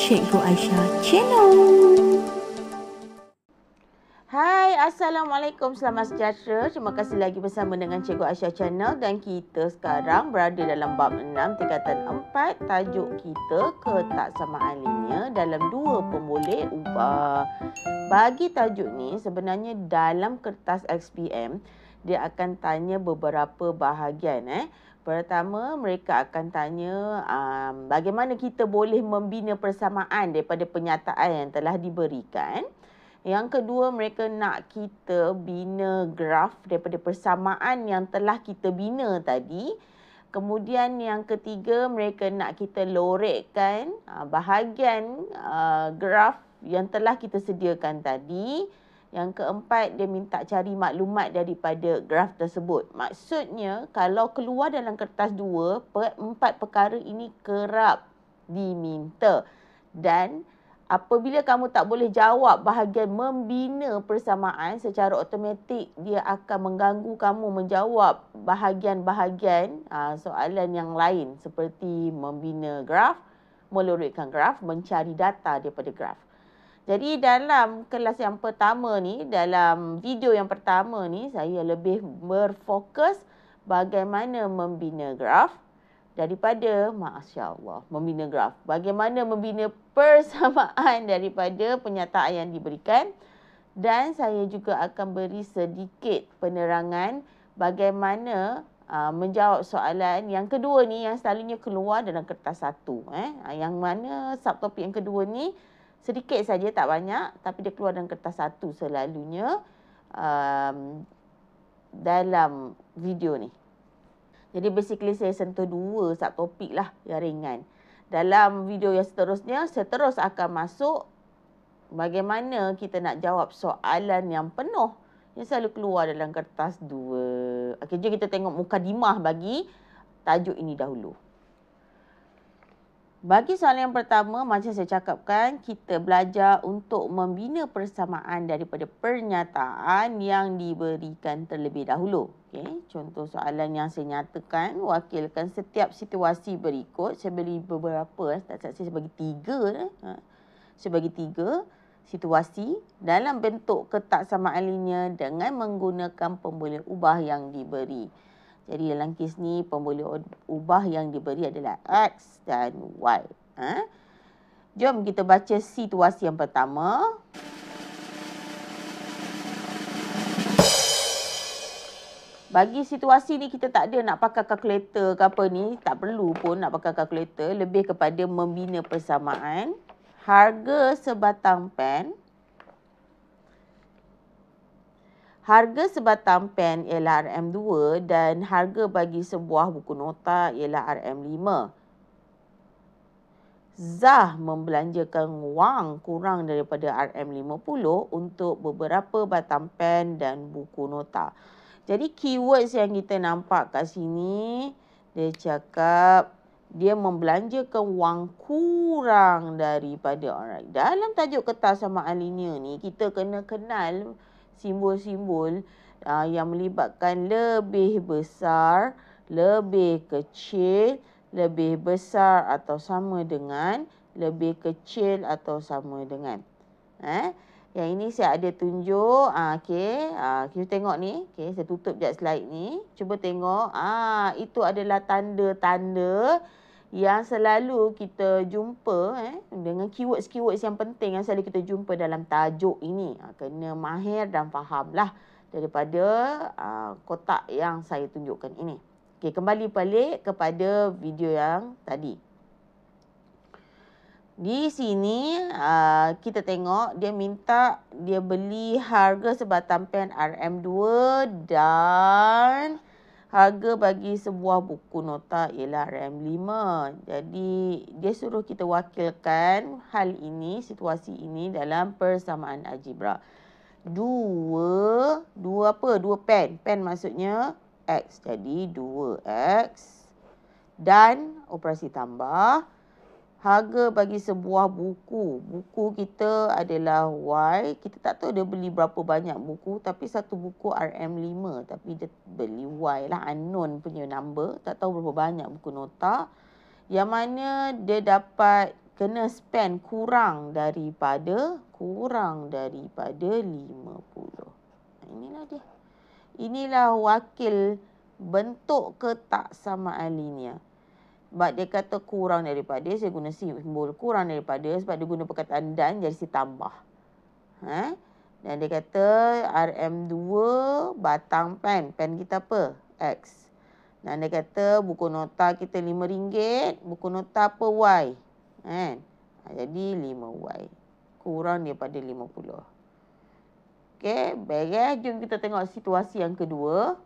Cikgu Aisyah Channel. Hai, Assalamualaikum, selamat sejahtera. Terima kasih lagi bersama dengan Cikgu Aisyah Channel dan kita sekarang berada dalam bab 6 tingkatan 4. Tajuk kita ketaksamaan linear dalam dua pemboleh ubah. Bagi tajuk ni sebenarnya dalam kertas XPM dia akan tanya beberapa bahagian. Pertama, mereka akan tanya bagaimana kita boleh membina persamaan daripada penyataan yang telah diberikan. Yang kedua, mereka nak kita bina graf daripada persamaan yang telah kita bina tadi. Kemudian yang ketiga, mereka nak kita lorekkan bahagian graf yang telah kita sediakan tadi. Yang keempat, dia minta cari maklumat daripada graf tersebut. Maksudnya, kalau keluar dalam kertas 2, 4 perkara ini kerap diminta. Dan apabila kamu tak boleh jawab bahagian membina persamaan, secara automatik dia akan mengganggu kamu menjawab bahagian-bahagian soalan yang lain seperti membina graf, melorekkan graf, mencari data daripada graf. Jadi dalam kelas yang pertama ni, dalam video yang pertama ni, saya lebih berfokus bagaimana membina graf daripada, Masya Allah, membina graf. Bagaimana membina persamaan daripada penyataan yang diberikan. Dan saya juga akan beri sedikit penerangan bagaimana menjawab soalan yang kedua ni yang selalunya keluar dalam kertas 1. Yang mana subtopik yang kedua ni sedikit saja, tak banyak, tapi dia keluar dalam kertas 1 selalunya dalam video ni. Jadi basically saya sentuh 2 subtopik lah yang ringan. Dalam video yang seterusnya, saya terus akan masuk bagaimana kita nak jawab soalan yang penuh yang selalu keluar dalam kertas 2. Okey, jom kita tengok mukadimah bagi tajuk ini dahulu. Bagi soalan yang pertama, macam saya cakapkan, kita belajar untuk membina persamaan daripada pernyataan yang diberikan terlebih dahulu. Okay. Contoh soalan yang saya nyatakan, wakilkan setiap situasi berikut. Saya beri beberapa, saya bagi 3. Saya bagi 3 situasi dalam bentuk ketaksamaan linear dengan menggunakan pemboleh ubah yang diberi. Jadi dalam kes ni, pemboleh ubah yang diberi adalah X dan Y. Jom kita baca situasi yang pertama. Bagi situasi ni kita tak ada nak pakai kalkulator ke apa ni. Tak perlu pun nak pakai kalkulator. Lebih kepada membina persamaan. Harga sebatang pen. Harga sebatang pen ialah RM2 dan harga bagi sebuah buku nota ialah RM5. Zah membelanjakan wang kurang daripada RM50 untuk beberapa batang pen dan buku nota. Jadi keywords yang kita nampak kat sini, dia cakap dia membelanjakan wang kurang daripada. Alright. Dalam tajuk ketaksamaan linear ni, kita kena kenal simbol-simbol yang melibatkan lebih besar, lebih kecil, lebih besar atau sama dengan, lebih kecil atau sama dengan. Yang ini saya ada tunjuk. Kita tengok ni. Okay, saya tutup sekejap slide ni. Cuba tengok. Itu adalah tanda-tanda yang selalu kita jumpa dengan keywords-keywords yang penting yang selalu kita jumpa dalam tajuk ini. Kena mahir dan fahamlah daripada kotak yang saya tunjukkan ini. Okey, kembali balik kepada video yang tadi. Di sini kita tengok dia minta dia beli harga sebatang pen RM2 dan harga bagi sebuah buku nota ialah RM5. Jadi, dia suruh kita wakilkan hal ini, situasi ini dalam persamaan algebra. Dua pen. Pen maksudnya X. Jadi, 2X. Dan operasi tambah. Harga bagi sebuah buku. Buku kita adalah Y. Kita tak tahu dia beli berapa banyak buku. Tapi satu buku RM5. Tapi dia beli Y lah. Unknown punya number. Tak tahu berapa banyak buku nota. Yang mana dia dapat kena spend kurang daripada 50. Inilah dia. Inilah wakil bentuk ketaksamaan linear. Sebab dia kata kurang daripada, saya guna simbol kurang daripada sebab dia guna perkataan dan, jadi saya tambah. Dan dia kata RM2 batang pen. Pen kita apa? X. Dan dia kata buku nota kita RM5. Buku nota apa? Y. Jadi 5Y. Kurang daripada 50. Okey, baik. Jom kita tengok situasi yang kedua.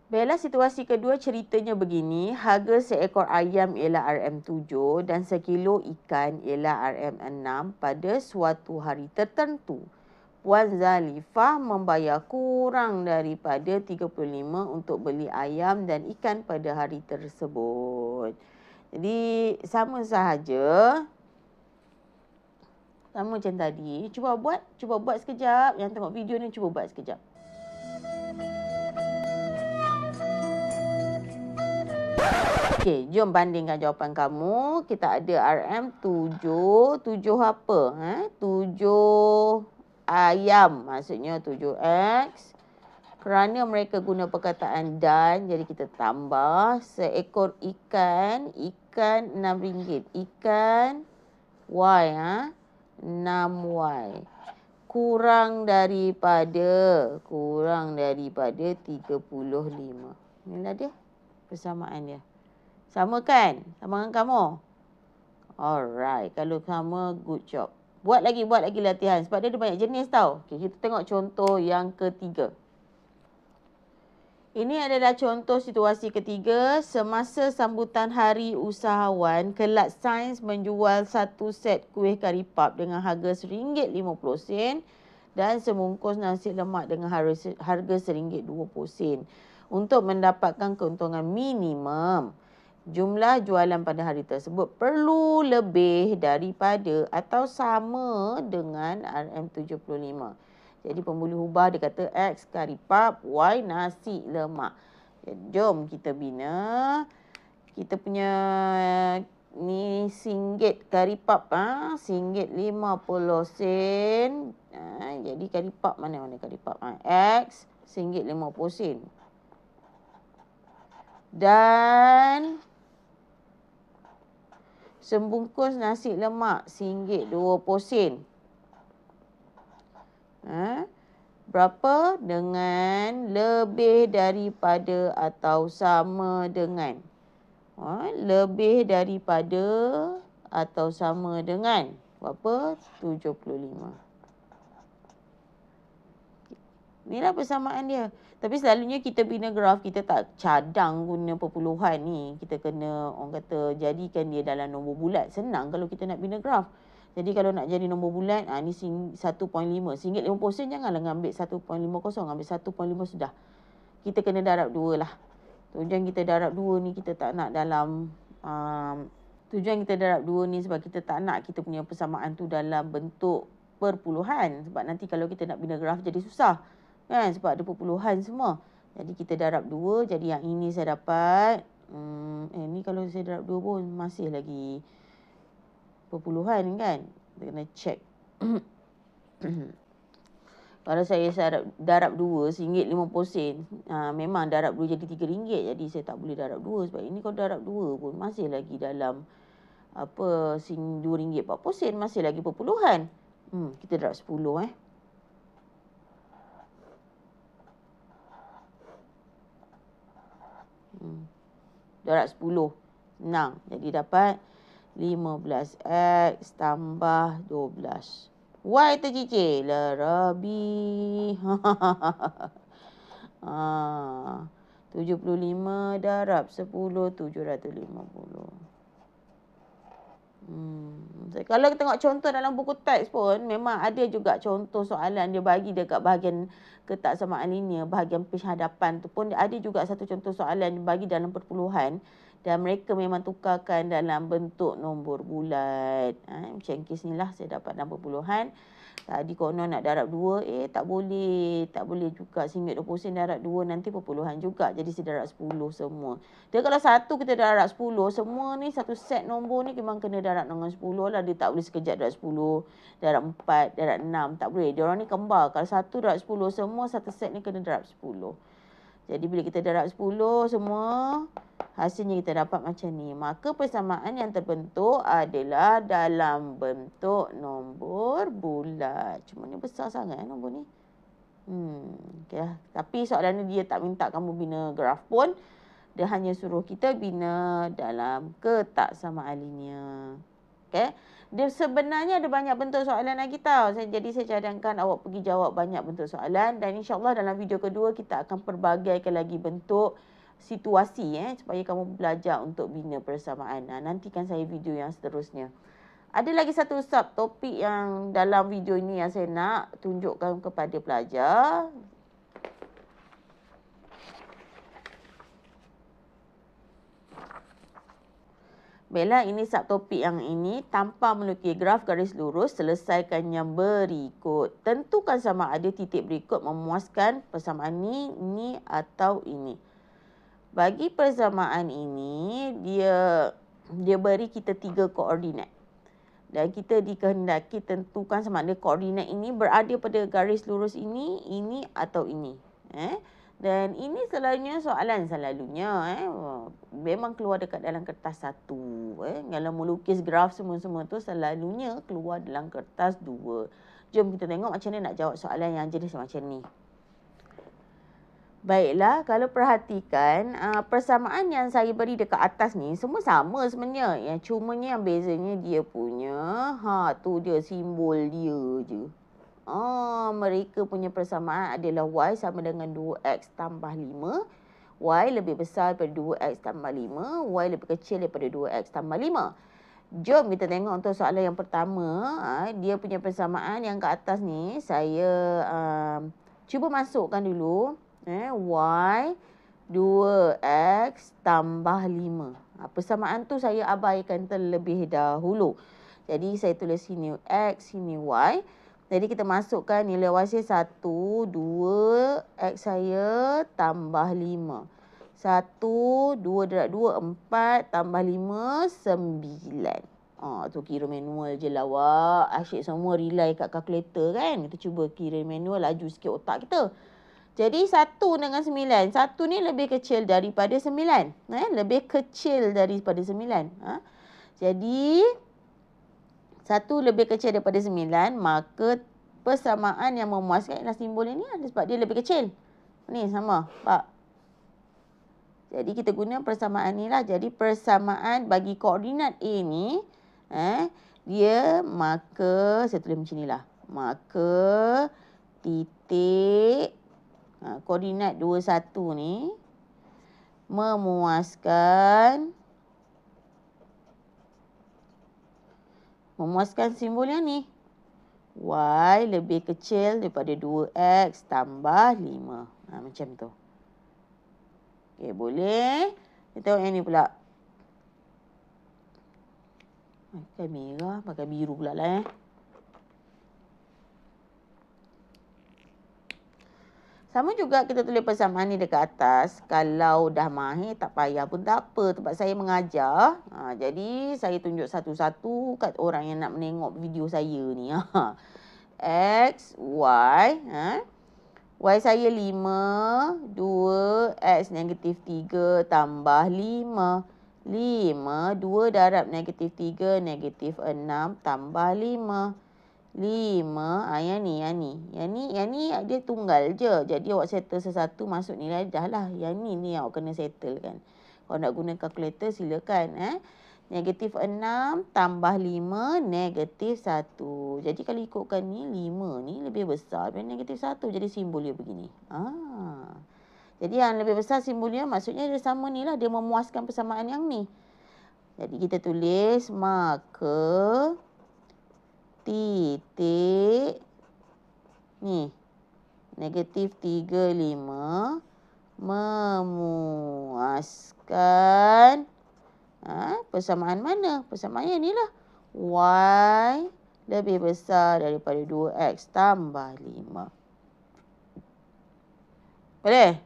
Baiklah, situasi kedua ceritanya begini. Harga seekor ayam ialah RM7 dan sekilo ikan ialah RM6 pada suatu hari tertentu. Puan Zalifah membayar kurang daripada 35 untuk beli ayam dan ikan pada hari tersebut. Jadi, sama sahaja. Sama macam tadi. Cuba buat sekejap. Yang tengok video ni cuba buat sekejap. Okey, jom bandingkan jawapan kamu. Kita ada RM7. 7 apa? 7 ayam. Maksudnya 7X. Kerana mereka guna perkataan dan, jadi kita tambah. Seekor ikan. Ikan RM6. Ikan Y. 6Y. Kurang daripada 35. Inilah dia persamaan dia. Sama kan? Sama dengan kamu? Alright. Kalau sama, good job. Buat lagi latihan. Sebab dia ada banyak jenis tau. Okay, kita tengok contoh yang ketiga. Ini adalah contoh situasi ketiga. Semasa sambutan hari usahawan, kelas sains menjual satu set kuih kari pap dengan harga RM1.50 dan sebungkus nasi lemak dengan harga RM1.20 untuk mendapatkan keuntungan minimum. Jumlah jualan pada hari tersebut perlu lebih daripada atau sama dengan RM75. Jadi pemboleh ubah dia kata X kari pap, Y nasi lemak. Jom kita bina. Kita punya ni RM1 kari pap. RM1.50. Jadi kari pap mana kari pap? X RM1.50. Dan sebungkus nasi lemak RM1.20. Berapa? Dengan lebih daripada atau sama dengan. Lebih daripada atau sama dengan. Berapa? 75. Inilah persamaan dia. Tapi selalunya kita bina graf, kita tak cadang guna perpuluhan ni. Kita kena, orang kata, jadikan dia dalam nombor bulat. Senang kalau kita nak bina graf. Jadi kalau nak jadi nombor bulat, ni 1.5. RM1.50 janganlah ambil 1.50, ambil 1.5 sudah. Kita kena darab 2 lah. Tujuan kita darab 2 ni kita tak nak dalam... tujuan kita darab 2 ni sebab kita tak nak kita punya persamaan tu dalam bentuk perpuluhan. Sebab nanti kalau kita nak bina graf jadi susah. Kan? Sebab ada perpuluhan semua. Jadi kita darab 2. Jadi yang ini saya dapat... ni kalau saya darab 2 pun masih lagi... perpuluhan kan. Kita kena check. Kalau saya darab 2 RM1.50, memang darab 2 jadi RM3. Jadi saya tak boleh darab 2 sebab ini kalau darab 2 pun masih lagi dalam RM2.40, masih lagi perpuluhan. Kita darab 10 darab 10. Senang. Jadi dapat 15X tambah 12. Y tercicir. Lerabi. 75 darab 10, 750. Kalau kita tengok contoh dalam buku teks pun, memang ada juga contoh soalan dia bagi dekat bahagian ketaksamaan linear, bahagian page hadapan tu pun ada juga satu contoh soalan dia bagi dalam perpuluhan dan mereka memang tukarkan dalam bentuk nombor bulat. Macam kes ni lah saya dapat dalam perpuluhan. Tadi konon nak darab 2, tak boleh. Tak boleh juga. RM1.20 darab 2 nanti perpuluhan juga. Jadi saya darab 10 semua. Dia kalau satu kita darab 10, semua ni satu set nombor ni memang kena darab dengan 10 lah. Dia tak boleh sekejap darab 10, darab 4, darab 6. Tak boleh. Dia orang ni kembar. Kalau satu darab 10, semua satu set ni kena darab 10. Jadi bila kita darab 10 semua, hasilnya kita dapat macam ni. Maka persamaan yang terbentuk adalah dalam bentuk nombor bulat. Cuma ni besar sangat nombor ni. Okay lah. Tapi soalan ni dia tak minta kamu bina graf pun. Dia hanya suruh kita bina dalam ketaksamaan linear. Okay. Dia sebenarnya ada banyak bentuk soalan lagi tau. Jadi saya cadangkan awak pergi jawab banyak bentuk soalan. Dan insyaAllah dalam video kedua kita akan perbagaikan lagi bentuk situasi supaya kamu belajar untuk bina persamaan. Nantikan saya video yang seterusnya. Ada lagi satu subtopik yang dalam video ini yang saya nak tunjukkan kepada pelajar. Baiklah, ini subtopik yang ini. Tanpa melukis graf garis lurus, selesaikan yang berikut. Tentukan sama ada titik berikut memuaskan persamaan ini atau ini. Bagi persamaan ini, dia beri kita 3 koordinat. Dan kita dikehendaki tentukan sama ada koordinat ini berada pada garis lurus ini atau ini. Dan ini selalunya soalan selalunya. Memang keluar dekat dalam kertas 1. Kalau melukis graf semua-semua tu selalunya keluar dalam kertas 2. Jom kita tengok macam mana nak jawab soalan yang jenis macam ni. Baiklah, kalau perhatikan persamaan yang saya beri dekat atas ni semua sama sebenarnya. Yang cumanya yang bezanya dia punya tu dia simbol dia je. Mereka punya persamaan adalah Y sama dengan 2X tambah 5. Y lebih besar daripada 2X tambah 5. Y lebih kecil daripada 2X tambah 5. Jom kita tengok untuk soalan yang pertama. Dia punya persamaan yang ke atas ni. Saya cuba masukkan dulu. Y 2X tambah 5. Persamaan tu saya abaikan terlebih dahulu. Jadi saya tulis sini X, sini Y. Jadi kita masukkan nilai Y saya 1, 2, X saya tambah 5. 1, 2 darab 2, 4, tambah 5, 9. Tu kira manual je lah awak. Asyik semua rely kat kalkulator kan. Kita cuba kira manual, laju sikit otak kita. Jadi 1 dengan 9. 1 ni lebih kecil daripada 9. Lebih kecil daripada 9. Jadi 1 lebih kecil daripada 9, maka persamaan yang memuaskan ialah simbol ini sebab dia lebih kecil. Ni sama, Pak. Jadi kita guna persamaan ni lah. Jadi persamaan bagi koordinat A ni, dia maka, saya tulis macam ni lah. Maka titik koordinat 21 ni memuaskan simbol yang ni. Y lebih kecil daripada 2X tambah 5. Macam tu. Okey, boleh. Kita tengok yang ni pula. Pakai merah, pakai biru pula lah Sama juga kita tulis persamaan ni dekat atas. Kalau dah mahir tak payah pun tak apa. Tempat saya mengajar. Jadi saya tunjuk satu-satu kat orang yang nak menengok video saya ni. X, Y. Y saya 5. 2, X negatif 3 tambah 5. 5, 2 darab negatif 3, negatif 6 tambah 5. 5, yang ni dia tunggal je. Jadi awak settle sesatu masuk nilai dah lah. Yang ni awak kena settle kan. Kalau nak guna kalkulator silakan. Negatif 6 tambah 5, negatif 1. Jadi kalau ikutkan ni, 5 ni lebih besar daripada negatif 1. Jadi simbol dia begini. Jadi yang lebih besar simbolnya maksudnya dia sama ni lah. Dia memuaskan persamaan yang ni. Jadi kita tulis maka titik ni negatif 35 memuaskan persamaan mana? Persamaan yang ni lah. Y lebih besar daripada 2X tambah 5. Boleh?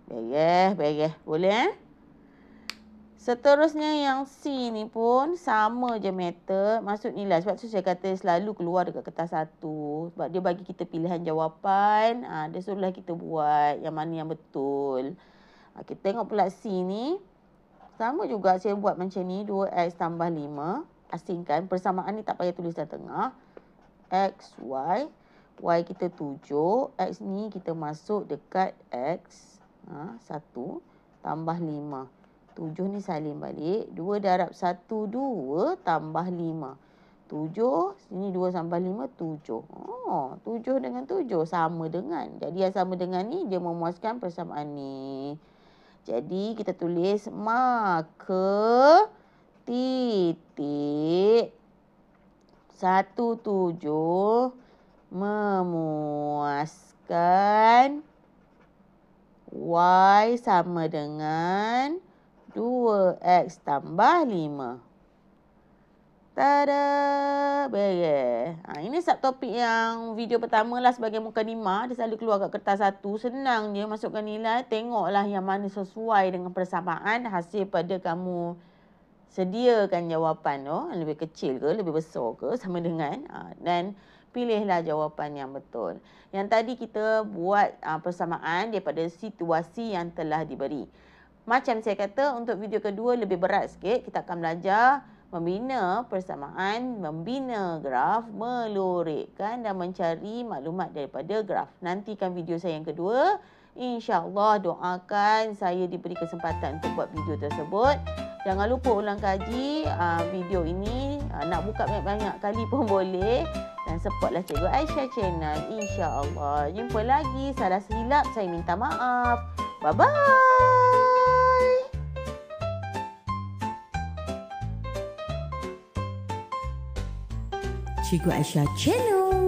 Beres. Boleh Seterusnya yang C ni pun sama je metod. Maksud ni lah, sebab tu saya kata selalu keluar dekat kertas 1. Sebab dia bagi kita pilihan jawapan. Dia suruhlah kita buat yang mana yang betul. Kita tengok pula C ni. Sama juga saya buat macam ni. 2X tambah 5. Asingkan. Persamaan ni tak payah tulis dalam tengah. X, Y. Y kita 7. X ni kita masuk dekat X. 1 tambah 5. 7 ni salin balik. 2 darab 1, 2 tambah 5. 7. Sini 2 tambah 5, 7. 7 dengan 7 sama dengan. Jadi yang sama dengan ni dia memuaskan persamaan ni. Jadi kita tulis maka titik 17 memuaskan Y sama dengan 2X tambah 5. Tada! Beres. Ini subtopik yang video pertama lah sebagai mukadimah. Dia selalu keluar kat kertas 1. Senang je masukkan nilai. Tengoklah yang mana sesuai dengan persamaan hasil pada kamu sediakan jawapan tu. Lebih kecil ke, lebih besar ke, sama dengan. Dan pilihlah jawapan yang betul. Yang tadi kita buat persamaan daripada situasi yang telah diberi. Macam saya kata, untuk video kedua lebih berat sikit. Kita akan belajar membina persamaan, membina graf, melurikkan dan mencari maklumat daripada graf. Nantikan video saya yang kedua. InsyaAllah doakan saya diberi kesempatan untuk buat video tersebut. Jangan lupa ulang kaji video ini. Nak buka banyak-banyak kali pun boleh. Dan supportlah Cikgu Aisyah Channel. InsyaAllah. Jumpa lagi. Salah silap saya minta maaf. Bye-bye. Cikgu Aisyah Channel.